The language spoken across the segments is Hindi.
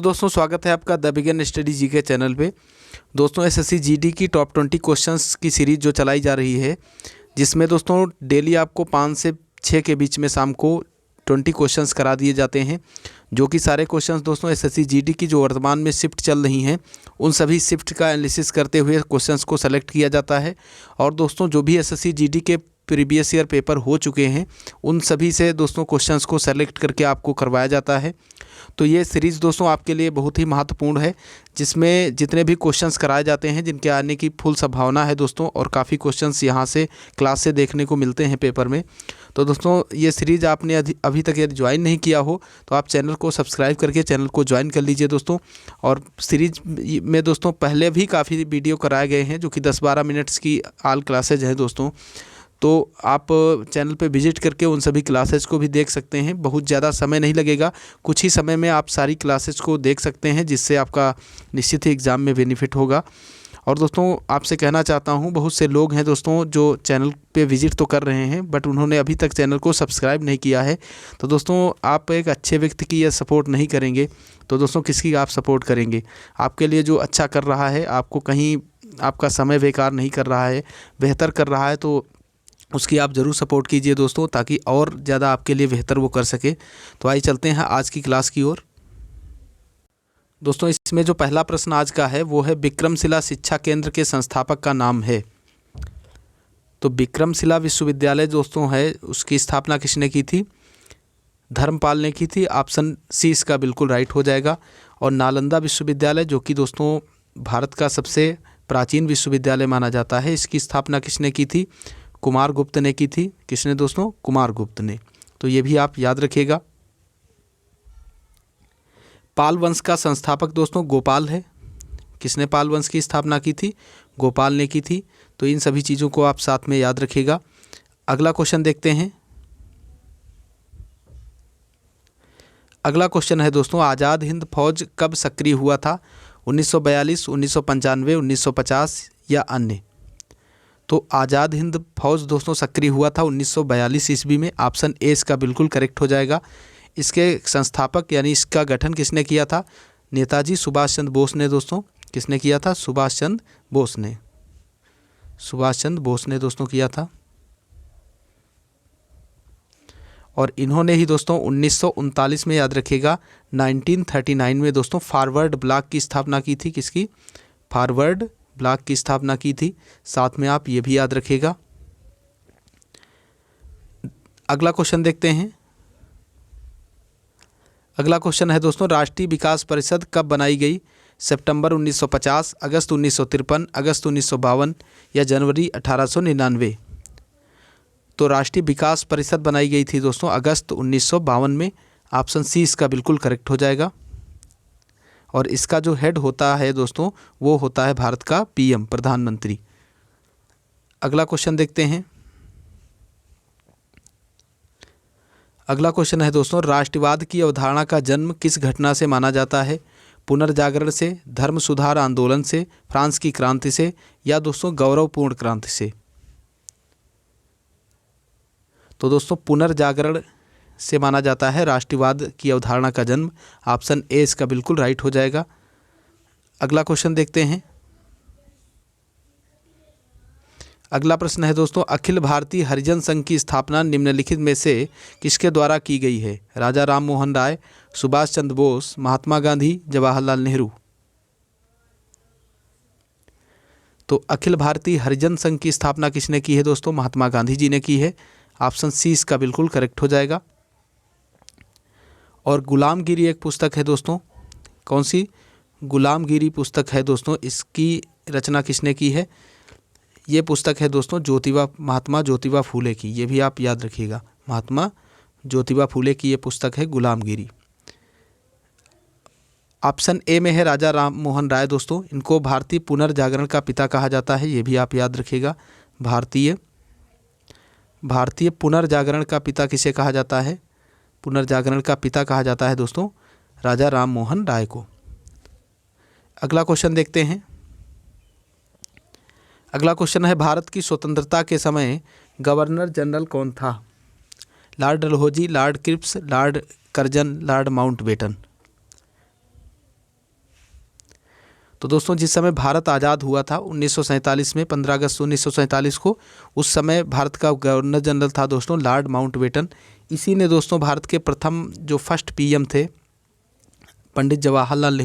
दोस्तों स्वागत है आपका द बिगिन स्टडी जी के चैनल पे। दोस्तों एसएससी जीडी की टॉप 20 क्वेश्चंस की सीरीज़ जो चलाई जा रही है, जिसमें दोस्तों डेली आपको 5 से 6 के बीच में शाम को 20 क्वेश्चंस करा दिए जाते हैं, जो कि सारे क्वेश्चंस दोस्तों एसएससी जीडी की जो वर्तमान में शिफ्ट चल रही हैं उन सभी शिफ्ट का एनालिसिस करते हुए क्वेश्चंस को सेलेक्ट किया जाता है। और दोस्तों जो भी एसएससी जीडी के प्रीवियस ईयर पेपर हो चुके हैं उन सभी से दोस्तों क्वेश्चंस को सेलेक्ट करके आपको करवाया जाता है। तो ये सीरीज़ दोस्तों आपके लिए बहुत ही महत्वपूर्ण है, जिसमें जितने भी क्वेश्चंस कराए जाते हैं जिनके आने की फुल संभावना है दोस्तों, और काफ़ी क्वेश्चंस यहाँ से क्लास से देखने को मिलते हैं पेपर में। तो दोस्तों ये सीरीज़ आपने अभी तक यदि ज्वाइन नहीं किया हो तो आप चैनल को सब्सक्राइब करके चैनल को ज्वाइन कर लीजिए दोस्तों। और सीरीज में दोस्तों पहले भी काफ़ी वीडियो कराए गए हैं जो कि 10-12 मिनट्स की ऑल क्लासेज हैं दोस्तों, तो आप चैनल पे विजिट करके उन सभी क्लासेस को भी देख सकते हैं। बहुत ज़्यादा समय नहीं लगेगा, कुछ ही समय में आप सारी क्लासेस को देख सकते हैं, जिससे आपका निश्चित ही एग्ज़ाम में बेनिफिट होगा। और दोस्तों आपसे कहना चाहता हूं, बहुत से लोग हैं दोस्तों जो चैनल पे विजिट तो कर रहे हैं बट उन्होंने अभी तक चैनल को सब्सक्राइब नहीं किया है। तो दोस्तों आप एक अच्छे व्यक्ति की यह सपोर्ट नहीं करेंगे तो दोस्तों किसकी आप सपोर्ट करेंगे? आपके लिए जो अच्छा कर रहा है, आपको कहीं आपका समय बेकार नहीं कर रहा है, बेहतर कर रहा है, तो उसकी आप ज़रूर सपोर्ट कीजिए दोस्तों, ताकि और ज़्यादा आपके लिए बेहतर वो कर सके। तो आइए चलते हैं आज की क्लास की ओर। दोस्तों इसमें जो पहला प्रश्न आज का है वो है विक्रमशिला शिक्षा केंद्र के संस्थापक का नाम है। तो विक्रमशिला विश्वविद्यालय दोस्तों है, उसकी स्थापना किसने की थी? धर्मपाल ने की थी। ऑप्शन सी इसका बिल्कुल राइट हो जाएगा। और नालंदा विश्वविद्यालय जो कि दोस्तों भारत का सबसे प्राचीन विश्वविद्यालय माना जाता है, इसकी स्थापना किसने की थी? कुमारगुप्त ने की थी। किसने दोस्तों? कुमारगुप्त ने। तो ये भी आप याद रखिएगा। पाल वंश का संस्थापक दोस्तों गोपाल है। किसने पाल वंश की स्थापना की थी? गोपाल ने की थी। तो इन सभी चीज़ों को आप साथ में याद रखिएगा। अगला क्वेश्चन देखते हैं। अगला क्वेश्चन है दोस्तों, आज़ाद हिंद फौज कब सक्रिय हुआ था? 1942, 1995, 1950 या अन्य? तो आज़ाद हिंद फौज दोस्तों सक्रिय हुआ था 1942 ईस्वी में। ऑप्शन ए इसका बिल्कुल करेक्ट हो जाएगा। इसके संस्थापक यानी इसका गठन किसने किया था? नेताजी सुभाष चंद्र बोस ने दोस्तों। किसने किया था? सुभाष चंद्र बोस ने। सुभाष चंद्र बोस ने दोस्तों किया था। और इन्होंने ही दोस्तों 1939 में, याद रखिएगा, 1939 में दोस्तों फॉरवर्ड ब्लॉक की स्थापना की थी। किसकी? फॉरवर्ड ब्लॉक की स्थापना की थी। साथ में आप ये भी याद रखिएगा। अगला क्वेश्चन देखते हैं। अगला क्वेश्चन है दोस्तों, राष्ट्रीय विकास परिषद कब बनाई गई? सितंबर 1950, अगस्त 1953, अगस्त 1952 या जनवरी 1899? तो राष्ट्रीय विकास परिषद बनाई गई थी दोस्तों अगस्त 1952 में। ऑप्शन सी इसका बिल्कुल करेक्ट हो जाएगा। और इसका जो हेड होता है दोस्तों वो होता है भारत का पीएम, प्रधानमंत्री। अगला क्वेश्चन देखते हैं। अगला क्वेश्चन है दोस्तों, राष्ट्रवाद की अवधारणा का जन्म किस घटना से माना जाता है? पुनर्जागरण से, धर्म सुधार आंदोलन से, फ्रांस की क्रांति से या दोस्तों गौरवपूर्ण क्रांति से? तो दोस्तों पुनर्जागरण से माना जाता है राष्ट्रवाद की अवधारणा का जन्म। ऑप्शन ए इसका बिल्कुल राइट हो जाएगा। अगला क्वेश्चन देखते हैं। अगला प्रश्न है दोस्तों, अखिल भारतीय हरिजन संघ की स्थापना निम्नलिखित में से किसके द्वारा की गई है? राजा राम मोहन राय, सुभाष चंद्र बोस, महात्मा गांधी, जवाहरलाल नेहरू? तो अखिल भारतीय हरिजन संघ की स्थापना किसने की है दोस्तों? महात्मा गांधी जी ने की है। ऑप्शन सी इसका बिल्कुल करेक्ट हो जाएगा। और गुलामगिरी एक पुस्तक है दोस्तों, कौन सी? गुलामगिरी पुस्तक है दोस्तों, इसकी रचना किसने की है? ये पुस्तक है दोस्तों महात्मा ज्योतिबा फूले की। ये भी आप याद रखिएगा, महात्मा ज्योतिबा फूले की ये पुस्तक है गुलामगिरी। ऑप्शन ए में है राजा राम मोहन राय दोस्तों। इनको भारतीय पुनर्जागरण का पिता कहा जाता है। ये भी आप याद रखिएगा। भारतीय पुनर्जागरण का पिता किसे कहा जाता है? पुनर्जागरण का पिता कहा जाता है दोस्तों राजा राम मोहन राय को। अगला क्वेश्चन देखते हैं। अगला क्वेश्चन है, भारत की स्वतंत्रता के समय गवर्नर जनरल कौन था? Lord Dalhousie, lord Cripps, lord Curzon, lord Mountbatten? तो दोस्तों जिस समय भारत आज़ाद हुआ था 1947 में, 15 अगस्त 1947 को, उस समय भारत का गवर्नर जनरल था दोस्तों लॉर्ड माउंटबेटन। इसी ने दोस्तों भारत के प्रथम जो फर्स्ट पीएम थे पंडित जवाहरलाल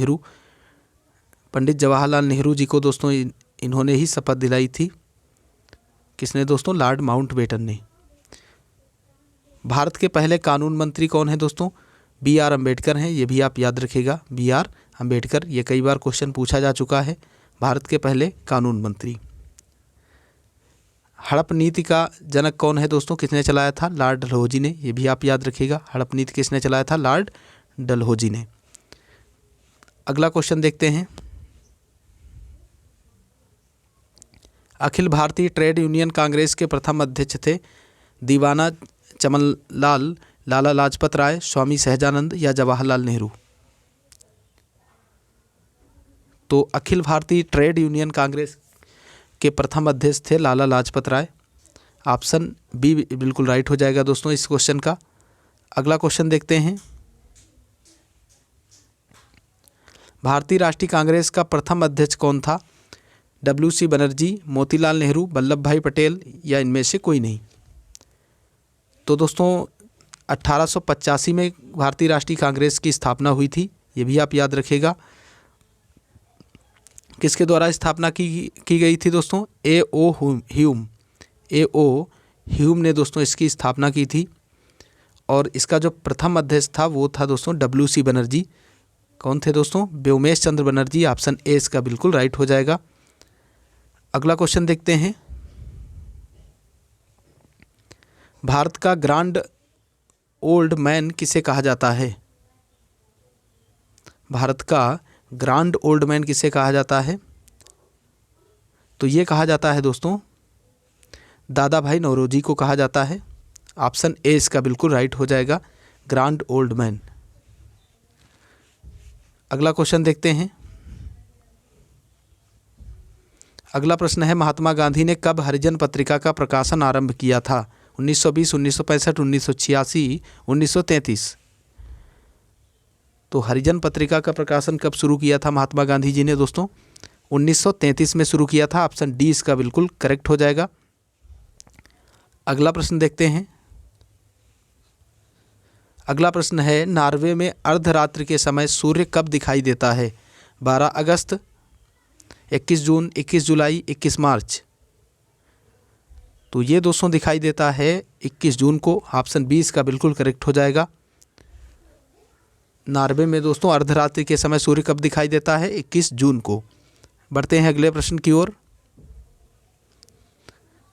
नेहरू जी को दोस्तों इन्होंने ही शपथ दिलाई थी। किसने दोस्तों? लॉर्ड माउंटबेटन ने। भारत के पहले कानून मंत्री कौन है दोस्तों? BR अम्बेडकर हैं, ये भी आप याद रखिएगा, BR अम्बेडकर। ये कई बार क्वेश्चन पूछा जा चुका है। भारत के पहले कानून मंत्री। हड़प नीति का जनक कौन है दोस्तों? किसने चलाया था? लॉर्ड डलहौजी ने। ये भी आप याद रखिएगा, हड़प नीति किसने चलाया था? लॉर्ड डलहौजी ने। अगला क्वेश्चन देखते हैं। अखिल भारतीय ट्रेड यूनियन कांग्रेस के प्रथम अध्यक्ष थे दीवाना चमनलाल, लाला लाजपत राय, स्वामी सहजानंद या जवाहरलाल नेहरू? तो अखिल भारतीय ट्रेड यूनियन कांग्रेस के प्रथम अध्यक्ष थे लाला लाजपत राय। ऑप्शन बी बिल्कुल राइट हो जाएगा दोस्तों इस क्वेश्चन का। अगला क्वेश्चन देखते हैं। भारतीय राष्ट्रीय कांग्रेस का प्रथम अध्यक्ष कौन था? WC बनर्जी, मोतीलाल नेहरू, वल्लभ भाई पटेल या इनमें से कोई नहीं? तो दोस्तों 1885 में भारतीय राष्ट्रीय कांग्रेस की स्थापना हुई थी, ये भी आप याद रखिएगा। किसके द्वारा स्थापना की गई थी दोस्तों? A.O. ह्यूम ने दोस्तों इसकी स्थापना की थी। और इसका जो प्रथम अध्यक्ष था वो था दोस्तों WC बनर्जी। कौन थे दोस्तों? व्योमेश चंद्र बनर्जी। ऑप्शन ए इसका बिल्कुल राइट हो जाएगा। अगला क्वेश्चन देखते हैं। भारत का ग्रांड ओल्ड मैन किसे कहा जाता है? भारत का ग्रांड ओल्ड मैन किसे कहा जाता है? तो ये कहा जाता है दोस्तों दादा भाई नौरोजी को कहा जाता है। ऑप्शन ए इसका बिल्कुल राइट हो जाएगा, ग्रांड ओल्ड मैन। अगला क्वेश्चन देखते हैं। अगला प्रश्न है, महात्मा गांधी ने कब हरिजन पत्रिका का प्रकाशन आरंभ किया था? 1920, 1965, 1986, 1933? तो हरिजन पत्रिका का प्रकाशन कब शुरू किया था महात्मा गांधी जी ने दोस्तों? 1933 में शुरू किया था। ऑप्शन डी इसका बिल्कुल करेक्ट हो जाएगा। अगला प्रश्न देखते हैं। अगला प्रश्न है, नॉर्वे में अर्धरात्रि के समय सूर्य कब दिखाई देता है? 12 अगस्त, 21 जून, 21 जुलाई, 21 मार्च? तो ये दोस्तों दिखाई देता है 21 जून को। ऑप्शन बी इसका बिल्कुल करेक्ट हो जाएगा। नॉर्वे में दोस्तों अर्धरात्रि के समय सूर्य कब दिखाई देता है? 21 जून को। बढ़ते हैं अगले प्रश्न की ओर।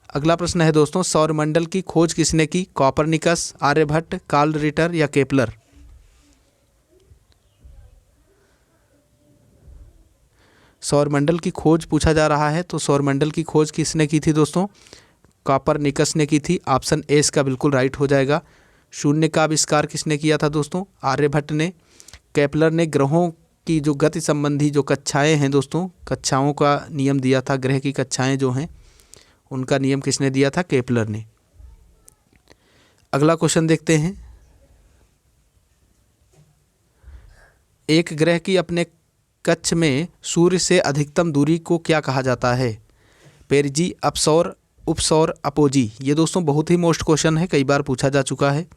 अगला प्रश्न है दोस्तों, सौरमंडल की खोज किसने की? कॉपरनिकस, आर्यभट्ट, कार्ल रिटर या केपलर? सौरमंडल की खोज पूछा जा रहा है, तो सौरमंडल की खोज किसने की थी दोस्तों? कॉपरनिकस ने की थी। ऑप्शन ए इसका बिल्कुल राइट हो जाएगा। शून्य का आविष्कार किसने किया था दोस्तों? आर्यभट्ट ने। केपलर ने ग्रहों की जो गति संबंधी जो कक्षाएं हैं दोस्तों, कक्षाओं का नियम दिया था। ग्रह की कक्षाएं जो हैं उनका नियम किसने दिया था? केपलर ने। अगला क्वेश्चन देखते हैं। एक ग्रह की अपने कक्ष में सूर्य से अधिकतम दूरी को क्या कहा जाता है? पेरिजी, अपसौर, उपसौर, अपोजी? ये दोस्तों बहुत ही मोस्ट क्वेश्चन है, कई बार पूछा जा चुका है।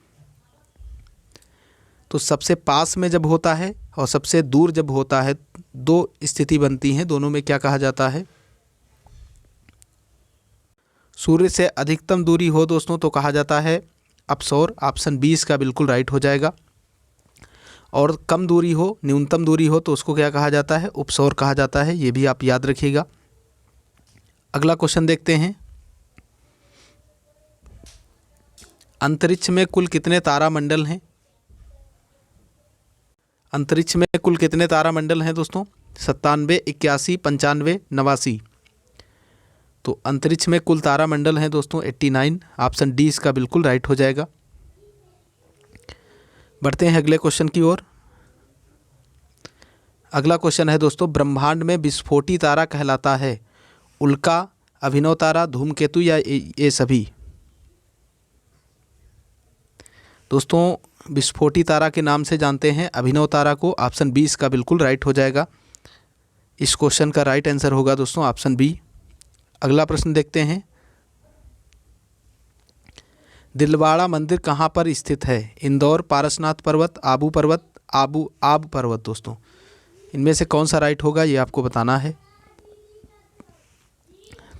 तो सबसे पास में जब होता है और सबसे दूर जब होता है, दो स्थिति बनती हैं, दोनों में क्या कहा जाता है? सूर्य से अधिकतम दूरी हो दोस्तों तो कहा जाता है अपसौर। ऑप्शन बी इसका बिल्कुल राइट हो जाएगा। और कम दूरी हो, न्यूनतम दूरी हो, तो उसको क्या कहा जाता है? उपसौर कहा जाता है। ये भी आप याद रखिएगा। अगला क्वेश्चन देखते हैं। अंतरिक्ष में कुल कितने तारामंडल हैं? अंतरिक्ष में कुल कितने तारामंडल हैं दोस्तों? 97, 81, 95, 89? तो अंतरिक्ष में कुल तारामंडल हैं दोस्तों 89। ऑप्शन डी इसका बिल्कुल राइट हो जाएगा। बढ़ते हैं अगले क्वेश्चन की ओर। अगला क्वेश्चन है दोस्तों, ब्रह्मांड में विस्फोटी तारा कहलाता है उल्का, अभिनव तारा, धूमकेतु या ये सभी? दोस्तों विस्फोटी तारा के नाम से जानते हैं अभिनव तारा को। ऑप्शन बी इसका बिल्कुल राइट हो जाएगा। इस क्वेश्चन का राइट आंसर होगा दोस्तों ऑप्शन बी। अगला प्रश्न देखते हैं, दिलवाड़ा मंदिर कहाँ पर स्थित है? इंदौर, पारसनाथ पर्वत, आबू पर्वत, आब पर्वत। दोस्तों इनमें से कौन सा राइट होगा ये आपको बताना है।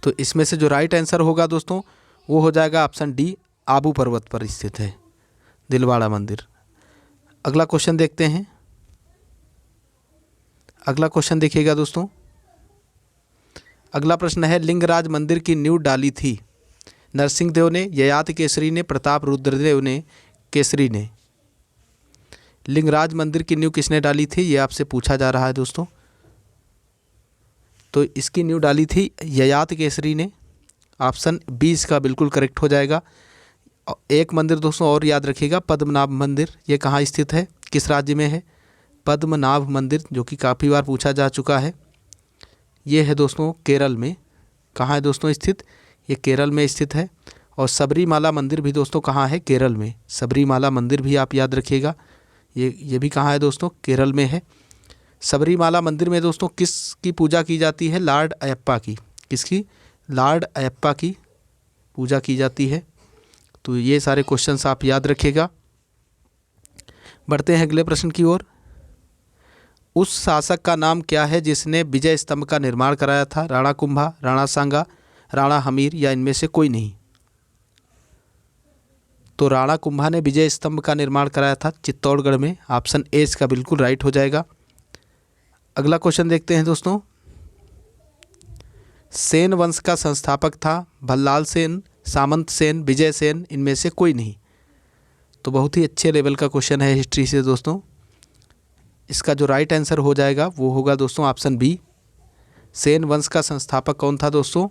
तो इसमें से जो राइट आंसर होगा दोस्तों वो हो जाएगा ऑप्शन डी, आबू पर्वत पर स्थित है दिलवाड़ा मंदिर। अगला क्वेश्चन देखते हैं। अगला क्वेश्चन देखिएगा दोस्तों। अगला प्रश्न है, लिंगराज मंदिर की नींव डाली थी नरसिंह देव ने, ययाति केसरी ने, प्रताप रुद्रदेव ने, केसरी ने। लिंगराज मंदिर की नींव किसने डाली थी ये आपसे पूछा जा रहा है दोस्तों। तो इसकी नींव डाली थी ययाति केसरी ने। ऑप्शन बी इसका बिल्कुल करेक्ट हो जाएगा। एक मंदिर दोस्तों और याद रखिएगा, पद्मनाभ मंदिर। ये कहाँ स्थित है, किस राज्य में है? पद्मनाभ मंदिर, जो कि काफ़ी बार पूछा जा चुका है। ये है दोस्तों केरल में। कहाँ है दोस्तों स्थित? ये केरल में स्थित है। और सबरीमाला मंदिर भी दोस्तों कहाँ है? केरल में। सबरीमाला मंदिर भी आप याद रखिएगा, ये भी कहाँ है दोस्तों? केरल में है। सबरीमाला मंदिर में दोस्तों किसकी पूजा की जाती है? लॉर्ड अयप्पा की। किसकी? लॉर्ड अयप्पा की पूजा की जाती है। तो ये सारे क्वेश्चंस आप याद रखिएगा। बढ़ते हैं अगले प्रश्न की ओर। उस शासक का नाम क्या है जिसने विजय स्तंभ का निर्माण कराया था? राणा कुंभा, राणा सांगा, राणा हमीर या इनमें से कोई नहीं? तो राणा कुंभा ने विजय स्तंभ का निर्माण कराया था चित्तौड़गढ़ में। ऑप्शन ए इसका बिल्कुल राइट हो जाएगा। अगला क्वेश्चन देखते हैं दोस्तों। सेन वंश का संस्थापक था भल्लाल सेन, सामंत सेन, विजय सेन, इनमें से कोई नहीं? तो बहुत ही अच्छे लेवल का क्वेश्चन है हिस्ट्री से दोस्तों। इसका जो राइट आंसर हो जाएगा वो होगा दोस्तों ऑप्शन बी। सेन वंश का संस्थापक कौन था दोस्तों?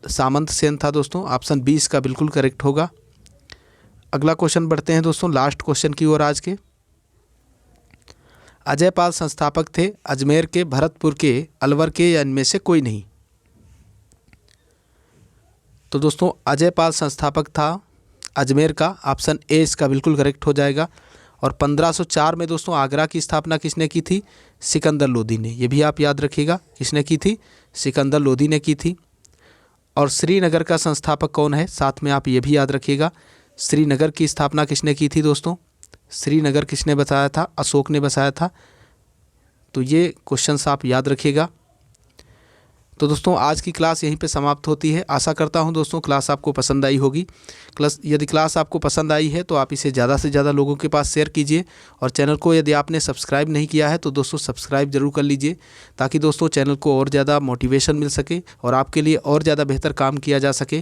सामंत सेन था दोस्तों। ऑप्शन बी इसका बिल्कुल करेक्ट होगा। अगला क्वेश्चन बढ़ते हैं दोस्तों लास्ट क्वेश्चन की ओर आज के। अजय पाल संस्थापक थे अजमेर के, भरतपुर के, अलवर के या इनमें से कोई नहीं? तो दोस्तों अजय पाल संस्थापक था अजमेर का। ऑप्शन ए इसका बिल्कुल करेक्ट हो जाएगा। और 1504 में दोस्तों आगरा की स्थापना किसने की थी? सिकंदर लोदी ने। ये भी आप याद रखिएगा, किसने की थी? सिकंदर लोदी ने की थी। और श्रीनगर का संस्थापक कौन है? साथ में आप ये भी याद रखिएगा, श्रीनगर की स्थापना किसने की थी दोस्तों? श्रीनगर किसने बसाया था? अशोक ने बसाया था। तो ये क्वेश्चंस आप याद रखिएगा। तो दोस्तों आज की क्लास यहीं पे समाप्त होती है। आशा करता हूं दोस्तों क्लास आपको पसंद आई होगी। यदि क्लास आपको पसंद आई है तो आप इसे ज़्यादा से ज़्यादा लोगों के पास शेयर कीजिए। और चैनल को यदि आपने सब्सक्राइब नहीं किया है तो दोस्तों सब्सक्राइब जरूर कर लीजिए, ताकि दोस्तों चैनल को और ज़्यादा मोटिवेशन मिल सके और आपके लिए और ज़्यादा बेहतर काम किया जा सके।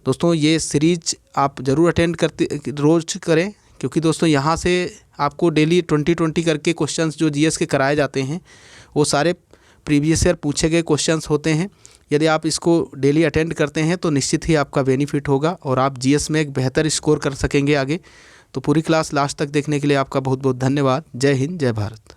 दोस्तों ये सीरीज आप ज़रूर अटेंड रोज़ करें, क्योंकि दोस्तों यहाँ से आपको डेली 20-20 करके क्वेश्चंस जो जीएस के कराए जाते हैं वो सारे प्रीवियस ईयर पूछे गए क्वेश्चंस होते हैं। यदि आप इसको डेली अटेंड करते हैं तो निश्चित ही आपका बेनिफिट होगा और आप जीएस में एक बेहतर स्कोर कर सकेंगे आगे। तो पूरी क्लास लास्ट तक देखने के लिए आपका बहुत बहुत धन्यवाद। जय हिंद, जय भारत।